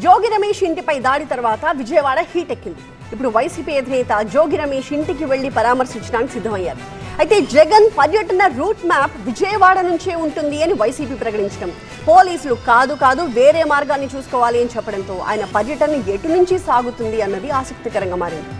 జోగి రమేష్ ఇంటిపై దాడి తర్వాత విజయవాడ హీట్ ఎక్కింది. ఇప్పుడు వైసీపీ అధినేత జోగి రమేష్ ఇంటికి వెళ్లి పరామర్శించడానికి సిద్ధమయ్యారు. అయితే జగన్ పర్యటన రూట్ మ్యాప్ విజయవాడ నుంచే ఉంటుంది అని వైసీపీ ప్రకటించడం, పోలీసులు కాదు వేరే మార్గాన్ని చూసుకోవాలి అని చెప్పడంతో ఆయన పర్యటన ఎటు నుంచి సాగుతుంది అన్నది ఆసక్తికరంగా మారింది.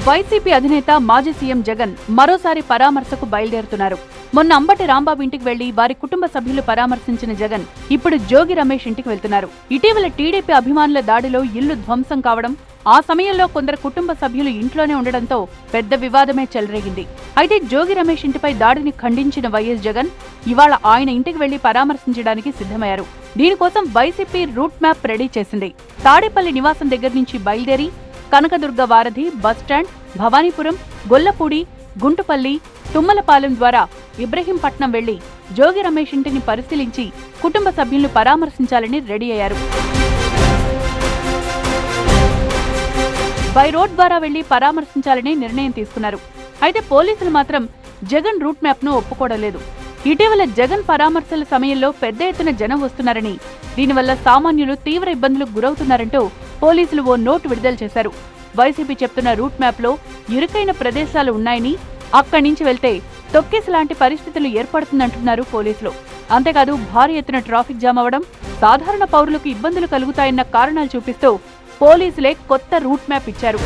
వైసీపీ అధినేత మాజీ సీఎం జగన్ మరోసారి పరామర్శకు బయలుదేరుతున్నారు. మొన్న అంబటి రాంబాబు ఇంటికి వెళ్లి వారి కుటుంబ సభ్యులు పరామర్శించిన జగన్ ఇప్పుడు జోగి రమేష్ ఇంటికి వెళ్తున్నారు. ఇటీవల టీడీపీ అభిమానుల దాడిలో ఇల్లు ధ్వంసం కావడం, ఆ సమయంలో కొందరు కుటుంబ సభ్యులు ఇంట్లోనే ఉండడంతో పెద్ద వివాదమే చెలరేగింది. అయితే జోగి రమేష్ ఇంటిపై దాడిని ఖండించిన వైఎస్ జగన్ ఇవాళ ఆయన ఇంటికి వెళ్లి పరామర్శించడానికి సిద్ధమయ్యారు. దీనికోసం వైసీపీ రూట్ మ్యాప్ రెడీ చేసింది. తాడేపల్లి నివాసం దగ్గర నుంచి బయలుదేరి కనకదుర్గ వారధి, బస్టాండ్, భవానీపురం, గొల్లపూడి, గుంటుపల్లి, తుమ్మలపాలెం ద్వారా ఇబ్రహీంపట్నం వెళ్లి జోగి రమేష్ ఇంటిని పరిశీలించి కుటుంబ సభ్యులను పరామర్శించాలని రెడీ అయ్యారు. బై రోడ్ ద్వారా వెళ్లి పరామర్శించాలని నిర్ణయం తీసుకున్నారు. అయితే పోలీసులు మాత్రం జగన్ రూట్ మ్యాప్ ను ఒప్పుకోవడం లేదు. ఇటీవల జగన్ పరామర్శల సమయంలో పెద్ద ఎత్తున జనం వస్తున్నారని, దీనివల్ల సామాన్యులు తీవ్ర ఇబ్బందులకు గురవుతున్నారంటూ పోలీసులు ఓ నోటు విడుదల చేశారు. వైసీపీ చెప్తున్న రూట్ మ్యాప్ లో ఇరుకైన ప్రదేశాలు ఉన్నాయని, అక్కడి నుంచి వెళ్తే తొక్కేసి లాంటి పరిస్థితులు ఏర్పడుతుందంటున్నారు పోలీసులు. అంతేకాదు భారీ ఎత్తున ట్రాఫిక్ జామ్ అవడం, సాధారణ పౌరులకు ఇబ్బందులు కలుగుతాయన్న కారణాలు చూపిస్తూ పోలీసులే కొత్త రూట్ మ్యాప్ ఇచ్చారు.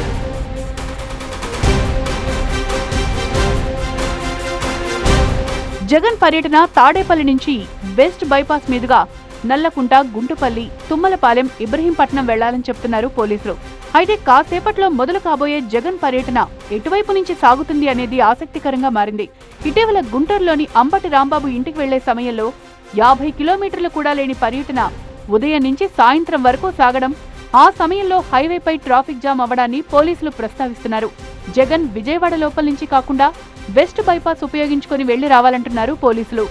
జగన్ పర్యటన తాడేపల్లి నుంచి వెస్ట్ బైపాస్ మీదుగా నల్లకుంట, గుంటుపల్లి, తుమ్మలపాలెం, ఇబ్రహీంపట్నం వెళ్లాలని చెప్తున్నారు పోలీసులు. అయితే కాసేపట్లో మొదలు కాబోయే జగన్ పర్యటన ఎటువైపు నుంచి సాగుతుంది అనేది ఆసక్తికరంగా మారింది. ఇటీవల గుంటూరులోని అంబటి రాంబాబు ఇంటికి వెళ్లే సమయంలో 50 కిలోమీటర్లు కూడా లేని పర్యటన ఉదయం నుంచి సాయంత్రం వరకు సాగడం, ఆ సమయంలో హైవేపై ట్రాఫిక్ జామ్ అవ్వడాన్ని పోలీసులు ప్రస్తావిస్తున్నారు. జగన్ విజయవాడ లోపల నుంచి కాకుండా వెస్ట్ బైపాస్ ఉపయోగించుకుని వెళ్లి రావాలంటున్నారు పోలీసులు.